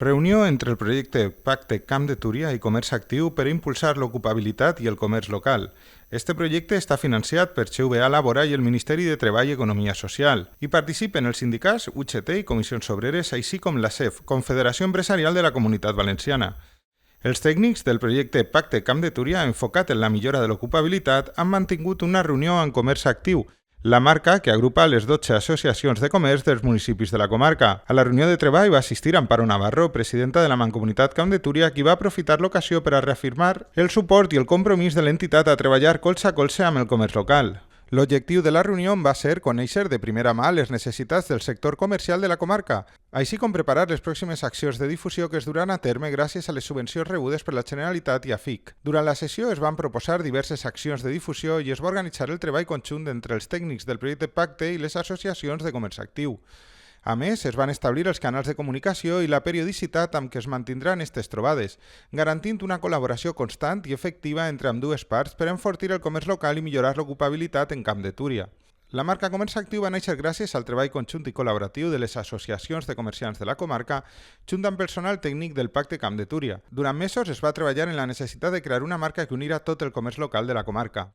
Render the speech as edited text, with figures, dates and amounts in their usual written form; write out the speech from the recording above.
Reunió entre el projecte Pacte Camp de Túria i Comerç Actiu per impulsar l'ocupabilitat i el comerç local. Este projecte està financiat per CVA Labora i el Ministeri de Treball i Economia Social i participen els sindicats UGT i Comissions Obreres, així com la CEF, Confederació Empresarial de la Comunitat Valenciana. Els tècnics del projecte Pacte Camp de Túria, enfocat en la millora de l'ocupabilitat, han mantingut una reunió amb Comerç Actiu, la marca que agrupa les 12 associacions de comerç dels municipis de la comarca. A la reunió de treball va assistir Amparo Navarro, presidenta de la Mancomunitat Camp de Túria, qui va aprofitar l'ocasió per a reafirmar el suport i el compromís de l'entitat a treballar colze a colze amb el comerç local. L'objectiu de la reunió va ser conèixer de primera mà les necessitats del sector comercial de la comarca, així com preparar les pròximes accions de difusió que es duran a terme gràcies a les subvencions rebudes per la Generalitat i AFIC. Durant la sessió es van proposar diverses accions de difusió i es va organitzar el treball conjunt entre els tècnics del projecte Pacte i les associacions de comerç actiu. A més, es van establir els canals de comunicació i la periodicitat amb què es mantindran aquestes trobades, garantint una col·laboració constant i efectiva entre ambdues parts per enfortir el comerç local i millorar l'ocupabilitat en Camp de Túria. La marca Comerç Actiu va néixer gràcies al treball conjunt i col·laboratiu de les associacions de comerciants de la comarca, junt amb personal tècnic del Pacte Camp de Túria. Durant mesos es va treballar en la necessitat de crear una marca que unira tot el comerç local de la comarca.